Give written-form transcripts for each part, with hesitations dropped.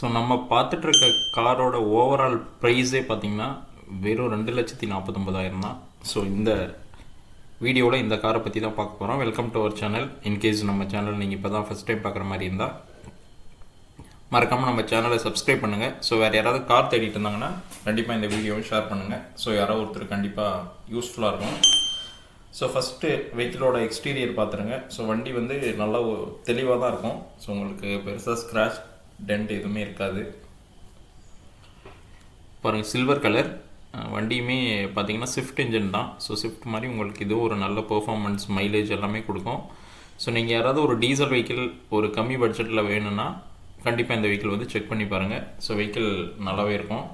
So நம்ம பார்த்துட்டு இருக்க காரோட ஓவரால் ப்ரைஸே பார்த்திங்கன்னா வெறும் 2,49,000 தான். ஸோ இந்த வீடியோவில் இந்த காரை பற்றி தான் பார்க்க போகிறோம். Welcome to our channel. In case நம்ம சேனல் நீங்கள் இப்போ தான் ஃபஸ்ட் டைம் பார்க்குற மாதிரி இருந்தால் மறக்காமல் நம்ம சேனலை சப்ஸ்கிரைப் பண்ணுங்கள். ஸோ வேறு யாராவது கார் தேடிட்டு இருந்தாங்கன்னா கண்டிப்பாக இந்த வீடியோவை ஷேர் பண்ணுங்கள். ஸோ யாராவது ஒருத்தர் கண்டிப்பாக யூஸ்ஃபுல்லாக இருக்கும். ஸோ ஃபஸ்ட்டு வெஹிக்கிளோட எக்ஸ்டீரியர் பார்த்துருங்க. ஸோ வண்டி வந்து நல்லா தெளிவாக தான் இருக்கும். ஸோ உங்களுக்கு பெருசாக ஸ்க்ராட்ச் டென்ட் எதுவுமே இருக்காது. பாருங்கள், சில்வர் கலர் வண்டியுமே பார்த்தீங்கன்னா ஸ்விஃப்ட் இன்ஜின் தான். ஸோ ஸ்விஃப்ட் மாதிரி உங்களுக்கு இதுவும் ஒரு நல்ல பெர்ஃபார்மன்ஸ், மைலேஜ் எல்லாமே கொடுக்கும். ஸோ நீங்கள் யாராவது ஒரு டீசல் வெஹிக்கிள் ஒரு கம்மி பட்ஜெட்டில் வேணும்னா கண்டிப்பாக இந்த வெஹிக்கிள் வந்து செக் பண்ணி பாருங்கள். ஸோ வெஹிக்கிள் நல்லாவே இருக்கும்.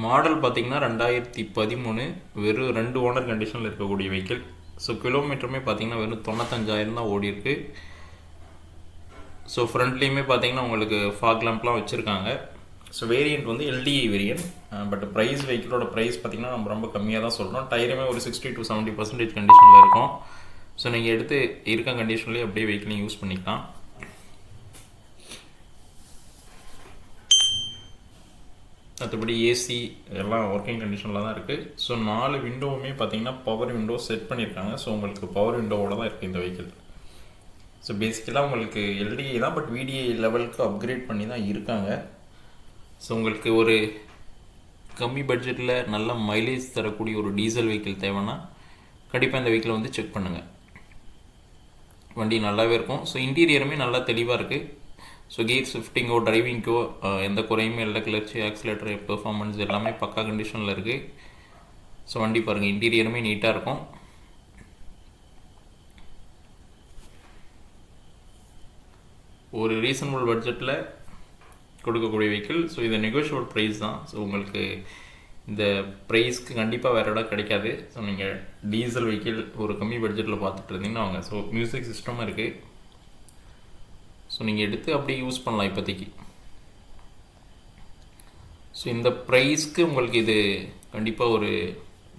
மாடல் பார்த்திங்கன்னா 2013, வெறும் 2 ஓனர் கண்டிஷனில் இருக்கக்கூடிய வெஹிக்கிள். ஸோ கிலோமீட்டருமே பார்த்திங்கன்னா வெறும் 95,000 தான் ஓடி இருக்கு. ஸோ ஃப்ரண்ட்லேயுமே பார்த்திங்கன்னா உங்களுக்கு ஃபாக் லேம்ப்லாம் வச்சுருக்காங்க. ஸோ வேரியண்ட் வந்து எல்டிஐ வேரியண்ட். பட் ப்ரைஸ், வெஹிக்கிளோட ப்ரைஸ் பார்த்திங்கன்னா நம்ம ரொம்ப கம்மியாக தான் சொல்கிறோம். டயருமே ஒரு 60 to 70% கண்டிஷனில் இருக்கும். ஸோ நீங்கள் எடுத்து இருக்க கண்டிஷன்லேயே அப்படியே வெஹிக்கிளையும் யூஸ் பண்ணிக்கலாம். மற்றபடி ஏசி எல்லாம் ஒர்க்கிங் கண்டிஷனில் தான் இருக்குது. ஸோ 4 விண்டோவுமே பார்த்தீங்கன்னா பவர் விண்டோ செட் பண்ணியிருக்காங்க. ஸோ உங்களுக்கு பவர் விண்டோவோட தான் இருக்குது இந்த வெஹிக்கிள். ஸோ பேசிக்கலாக உங்களுக்கு எல்டிஐ தான், பட் விடிஐ லெவலுக்கு அப்கிரேட் பண்ணி தான் இருக்காங்க. ஸோ உங்களுக்கு ஒரு கம்மி பட்ஜெட்டில் நல்ல மைலேஜ் தரக்கூடிய ஒரு டீசல் வெஹிக்கிள் தேவைன்னா கண்டிப்பாக இந்த வெஹிக்கிளை வந்து செக் பண்ணுங்கள். வண்டி நல்லாவே இருக்கும். ஸோ இன்டீரியருமே நல்லா தெளிவாக இருக்குது. ஸோ கியர் ஷிஃப்டிங்கோ டிரைவிங்கோ எந்த குறையுமே இல்லை. கிளர்ச்சி, ஆக்சிலேட்டர், பெர்ஃபார்மன்ஸ் எல்லாமே பக்கா கண்டிஷனில் இருக்குது. ஸோ வண்டி பாருங்கள், இன்டீரியருமே நீட்டாக இருக்கும். ஒரு ரீசனபிள் பட்ஜெட்டில் கொடுக்கக்கூடிய வெஹிக்கிள். ஸோ இது நெகோஷியபிள் ப்ரைஸ் தான். ஸோ உங்களுக்கு இந்த ப்ரைஸ்க்கு கண்டிப்பாக வேறு இடம் கிடைக்காது. ஸோ நீங்கள் டீசல் வெஹிக்கிள் ஒரு கம்மி பட்ஜெட்டில் பார்த்துட்டு இருந்தீங்கன்னா வாங்க. ஸோ மியூசிக் சிஸ்டமும் இருக்குது. ஸோ நீங்கள் எடுத்து அப்படியே யூஸ் பண்ணலாம் இப்போதைக்கு. ஸோ இந்த ப்ரைஸ்க்கு உங்களுக்கு இது கண்டிப்பாக ஒரு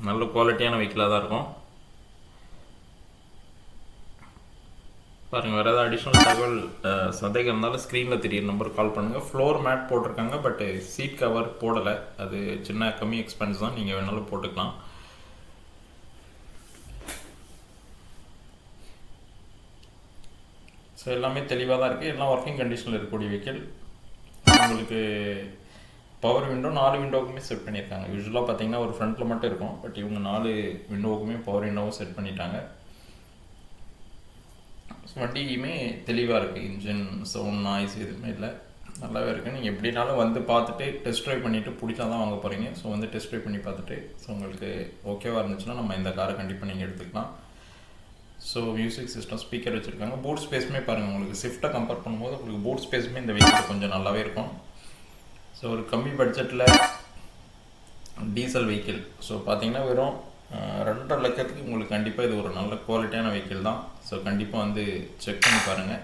நல்ல குவாலிட்டியான வெஹிக்கிளாக தான் இருக்கும். பாருங்கள், வேறு ஏதாவது அடிஷ்னல் தகவல் சந்தேகம் இருந்தாலும் ஸ்க்ரீனில் தெரியுற நம்பர் கால் பண்ணுங்கள். ஃப்ளோர் மேட் போட்டிருக்காங்க, பட்டு சீட் கவர் போடலை. அது சின்ன கம்மி எக்ஸ்பென்ஸ் தான், நீங்கள் வேணாலும் போட்டுக்கலாம். ஸோ எல்லாமே தெளிவாக தான் இருக்குது. எல்லாம் ஒர்க்கிங் கண்டிஷனில் இருக்கக்கூடிய வெஹிக்கிள். உங்களுக்கு பவர் விண்டோ 4 விண்டோவுக்குமே செட் பண்ணியிருக்காங்க. யூஸ்வலாக பார்த்தீங்கன்னா ஒரு ஃப்ரண்ட்டில் மட்டும் இருக்கும், பட் இவங்க 4 விண்டோவுக்குமே பவர் விண்டோவும் செட் பண்ணிட்டாங்க. ஸோ வண்டியுமே தெளிவாக இருக்குது. இன்ஜின் சவுண்ட், நாய்ஸ் எதுவுமே இல்லை, நல்லாவே இருக்குது. நீங்கள் எப்படினாலும் வந்து பார்த்துட்டு டெஸ்ட் ட்ரைவ் பண்ணிவிட்டு பிடிச்சா தான் வாங்க போகிறீங்க. ஸோ வந்து டெஸ்ட் ட்ரைவ் பண்ணி பார்த்துட்டு ஸோ உங்களுக்கு ஓகேவாக இருந்துச்சுன்னா நம்ம இந்த காரை கண்டிப்பாக நீங்கள் எடுத்துக்கலாம். ஸோ மியூசிக் சிஸ்டம், ஸ்பீக்கர் வச்சுருக்காங்க. பூட் ஸ்பேஸுமே பாருங்கள், உங்களுக்கு ஸ்விஃப்ட்டை கம்பேர் பண்ணும்போது உங்களுக்கு பூட் ஸ்பேஸுமே இந்த வெஹிக்கிள் கொஞ்சம் நல்லாவே இருக்கும். ஸோ ஒரு கம்மி பட்ஜெட்டில் டீசல் வெஹிக்கிள் ஸோ பார்த்தீங்கன்னா வெறும் 2.5 லட்சத்துக்கு உங்களுக்கு கண்டிப்பாக இது ஒரு நல்ல குவாலிட்டியான வெஹிக்கிள் தான். ஸோ கண்டிப்பாக வந்து செக் பண்ணி பாருங்கள்.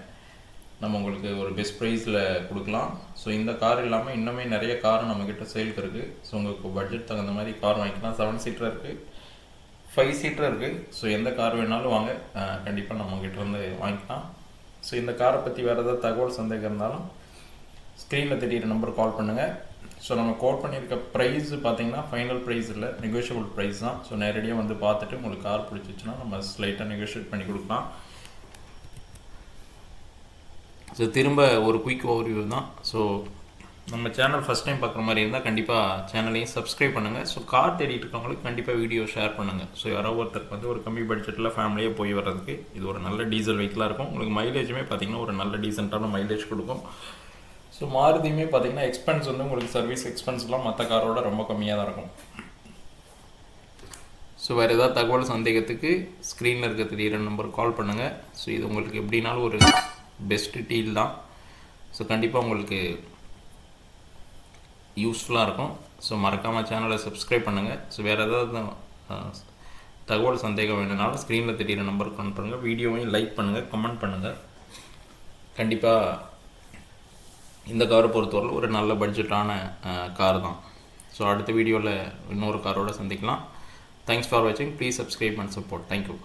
நம்ம உங்களுக்கு ஒரு பெஸ்ட் ப்ரைஸில் கொடுக்கலாம். ஸோ இந்த கார் இல்லாமல் இன்னுமே நிறைய கார் நம்மக்கிட்ட சேலுக்கு இருக்குது. ஸோ உங்களுக்கு பட்ஜெட் தகுந்த மாதிரி கார் வாங்கிக்கலாம். 7 சீட்டர் இருக்குது, 5 சீட்டர் இருக்குது. ஸோ எந்த கார் வேணாலும் வாங்க, கண்டிப்பாக நம்மக்கிட்ட வந்து வாங்கிக்கலாம். ஸோ இந்த காரை பற்றி வேறு ஏதாவது தகவல் சந்தேகம் இருந்தாலும் ஸ்க்ரீனில் தெரியிற நம்பர் கால் பண்ணுங்கள். ஸோ நம்ம கோட் பண்ணியிருக்க ப்ரைஸ் பார்த்தீங்கன்னா ஃபைனல் ப்ரைஸ் இல்லை, நெகோஷியபிள் ப்ரைஸ் தான். ஸோ நேரடியாக வந்து பார்த்துட்டு உங்களுக்கு கார் பிடிச்சிச்சுன்னா நம்ம ஸ்லைட்டாக நெகோஷியேட் பண்ணி கொடுக்கலாம். ஸோ திரும்ப ஒரு குயிக் ஓவர்வியூ தான். ஸோ நம்ம சேனல் ஃபஸ்ட் டைம் பார்க்குற மாதிரி இருந்தால் கண்டிப்பாக சேனலையும் சப்ஸ்கிரைப் பண்ணுங்கள். ஸோ கார் தேடிட்டு இருக்கவங்களுக்கு கண்டிப்பாக வீடியோ ஷேர் பண்ணுங்கள். ஸோ யாரோ ஒருத்தருக்கு வந்து ஒரு கம்மி பட்ஜெட்டில் ஃபேமிலியாக போய் வர்றதுக்கு இது ஒரு நல்ல டீசல் வெஹிக்கிளாக இருக்கும். உங்களுக்கு மைலேஜுமே பார்த்திங்கன்னா ஒரு நல்ல டீசெண்டான மைலேஜ் கொடுக்கும். ஸோ மாருதியுமே பார்த்திங்கன்னா எக்ஸ்பென்ஸ் வந்து உங்களுக்கு சர்வீஸ் எக்ஸ்பென்ஸ்லாம் மற்ற காரோட ரொம்ப கம்மியாக தான் இருக்கும். ஸோ வேறு ஏதாவது தகவல் சந்தேகத்துக்கு ஸ்க்ரீனில் இருக்க தெரியிற நம்பர் கால் பண்ணுங்கள். ஸோ இது உங்களுக்கு எப்படின்னாலும் ஒரு பெஸ்ட்டு டீல் தான். ஸோ கண்டிப்பாக உங்களுக்கு யூஸ்ஃபுல்லாக இருக்கும். ஸோ மறக்காமல் சேனலை சப்ஸ்கிரைப் பண்ணுங்கள். ஸோ வேறு ஏதாவது தகவல் சந்தேகம் வேணுனாலும் ஸ்க்ரீனில் தெரியிற நம்பர் கால் பண்ணுங்கள். வீடியோவையும் லைக் பண்ணுங்கள், கமெண்ட் பண்ணுங்கள். கண்டிப்பாக இந்த காரை பொறுத்தவரை ஒரு நல்ல பட்ஜெட்டான கார் தான். ஸோ அடுத்த வீடியோவில் இன்னொரு காரோடு சந்திக்கலாம். தேங்க்ஸ் ஃபார் வாட்சிங். Please subscribe and support. Thank you.